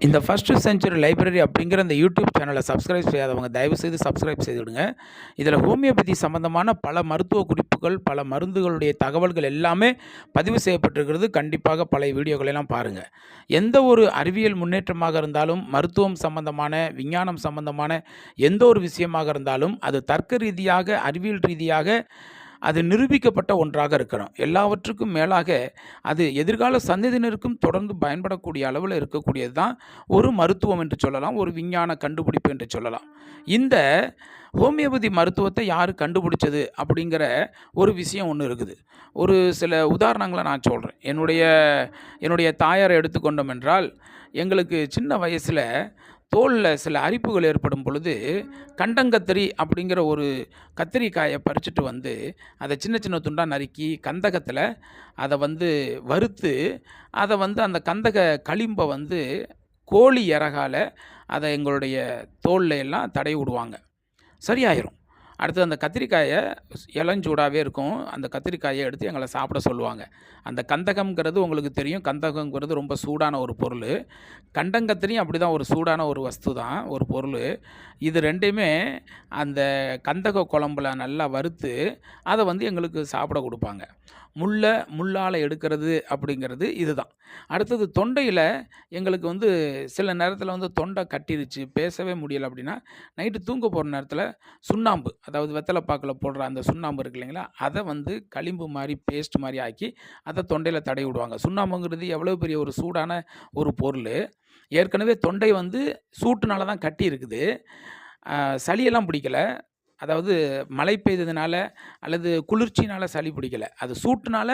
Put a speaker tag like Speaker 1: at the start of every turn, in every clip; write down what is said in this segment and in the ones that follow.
Speaker 1: இந்த first century library அப்படிங்கிற இந்த யூடியூப் சேனலை சப்ஸ்கிரைப் செய்யாதவங்க தயவுசெய்து சப்ஸ்கிரைப் செய்துவிடுங்க. இதில் ஹோமியோபதி சம்மந்தமான பல மருத்துவ குறிப்புகள், பல மருந்துகளுடைய தகவல்கள் எல்லாமே பதிவு செய்யப்பட்டிருக்கிறது. கண்டிப்பாக பழைய வீடியோக்களெல்லாம் பாருங்கள். எந்த ஒரு அறிவியல் முன்னேற்றமாக இருந்தாலும், மருத்துவம் சம்பந்தமான, விஞ்ஞானம் சம்பந்தமான எந்த ஒரு விஷயமாக இருந்தாலும், அது தர்க்க ரீதியாக, அறிவியல் ரீதியாக அது நிரூபிக்கப்பட்ட ஒன்றாக இருக்கணும். எல்லாவற்றுக்கும் மேலாக அது எதிர்கால சந்ததியினருக்கும் தொடர்ந்து பயன்படக்கூடிய அளவில் இருக்கக்கூடியது தான் ஒரு மருத்துவம் என்று சொல்லலாம், ஒரு விஞ்ஞான கண்டுபிடிப்பு என்று சொல்லலாம். இந்த ஹோமியோபதி மருத்துவத்தை யார் கண்டுபிடிச்சது அப்படிங்கிற ஒரு விஷயம் ஒன்று இருக்குது. ஒரு சில உதாரணங்களை நான் சொல்கிறேன். என்னுடைய தாயாரை எடுத்துக்கொண்டோம் என்றால், எங்களுக்கு சின்ன வயசில் தோலில் சில அரிப்புகள் ஏற்படும் பொழுது கண்டங்கத்திரி அப்படிங்கிற ஒரு கத்திரிக்காயை பறிச்சுட்டு வந்து அதை சின்ன சின்ன துண்டாக நறுக்கி கந்தகத்தில் அதை வறுத்து அதை அந்த கந்தக களிம்பை கோழி இறகால அதை எங்களுடைய தோலில் எல்லாம் தடவி விடுவாங்க. சரியாயிரும். அடுத்து அந்த கத்திரிக்காயை இளஞ்சூடாகவே இருக்கும். அந்த கத்திரிக்காயை எடுத்து எங்களை சாப்பிட சொல்லுவாங்க. அந்த கந்தகம்ங்கிறது உங்களுக்கு தெரியும். கந்தகங்கிறது ரொம்ப சூடான ஒரு பொருள். கண்டங்கத்திரியும் அப்படி தான், ஒரு சூடான ஒரு வஸ்து தான், ஒரு பொருள். இது ரெண்டையுமே அந்த கந்தக குழம்புல நல்லா வறுத்து அதை எங்களுக்கு சாப்பிட கொடுப்பாங்க. முள்ளால் எடுக்கிறது அப்படிங்கிறது இதுதான். அடுத்தது தொண்டையில் எங்களுக்கு சில நேரத்தில் தொண்டை கட்டிருச்சு, பேசவே முடியலை அப்படின்னா, நைட்டு தூங்க போகிற நேரத்தில் சுண்ணாம்பு, அதாவது வெத்தலை பாக்கில் போடுற அந்த சுண்ணாம்பு இருக்கு இல்லைங்களா, அதை களிம்பு மாதிரி பேஸ்ட் மாதிரி ஆக்கி அதை தொண்டையில் தடவி விடுவாங்க. சுண்ணாம்புங்கிறது எவ்வளோ பெரிய ஒரு சூடான ஒரு பொருள். ஏற்கனவே தொண்டை சூட்டுனால தான் கட்டி இருக்குது. சளியெல்லாம் பிடிக்கலை. அதாவது மழை பெய்ததுனால அல்லது குளிர்ச்சினால் சளி பிடிக்கலை. அது சூட்டுனால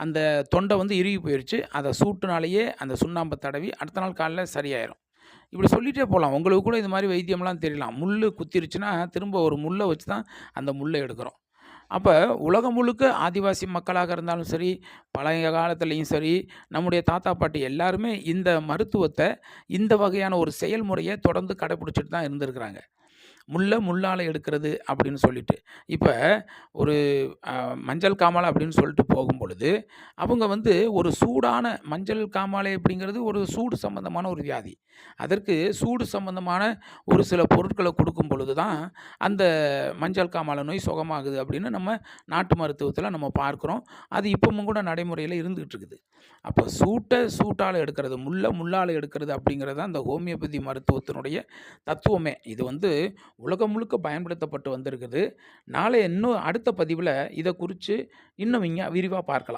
Speaker 1: அந்த தொண்டை இறுகி போயிடுச்சு. அதை சூட்டுனாலேயே அந்த சுண்ணாம்பை தடவி அடுத்த நாள் காலைல சரியாயிரும். இப்படி சொல்லிகிட்டே போகலாம். உங்களுக்கு கூட இது மாதிரி வைத்தியம்லாம் தெரியலாம். முள் குத்திருச்சுன்னா திரும்ப ஒரு முள்ளை வச்சு தான் அந்த முள்ளை எடுக்கிறோம். அப்போ உலகம் முழுக்க ஆதிவாசி மக்களாக இருந்தாலும் சரி, பழைய காலத்துலேயும் சரி, நம்முடைய தாத்தா பாட்டி எல்லாருமே இந்த மருத்துவத்தை, இந்த வகையான ஒரு செயல்முறையை தொடர்ந்து கடைப்பிடிச்சிட்டு தான் இருந்திருக்கிறாங்க. முள்ளால் எடுக்கிறது அப்படின்னு சொல்லிட்டு. இப்போ ஒரு மஞ்சள் காமாலை அப்படின்னு சொல்லிட்டு போகும்பொழுது, அவங்க ஒரு சூடான மஞ்சள் காமாலை அப்படிங்கிறது ஒரு சூடு சம்பந்தமான ஒரு வியாதி. அதற்கு சூடு சம்பந்தமான ஒரு சில பொருட்களை கொடுக்கும் பொழுது தான் அந்த மஞ்சள் காமாலை நோய் சுகமாகுது அப்படின்னு நம்ம நாட்டு மருத்துவத்தில் நம்ம பார்க்குறோம். அது இப்பவும் கூட நடைமுறையில் இருந்துகிட்டு இருக்குது. அப்போ சூட்டால் எடுக்கிறது, முள்ளால் எடுக்கிறது அப்படிங்கிறது தான் அந்த ஹோமியோபதி மருத்துவத்தினுடைய தத்துவமே. இது உலகம் முழுக்க பயன்படுத்தப்பட்டு வந்திருக்குது. நாளை இன்னும் அடுத்த பதிவில் இதை குறித்து இன்னும் விரிவாக பார்க்கலாம்.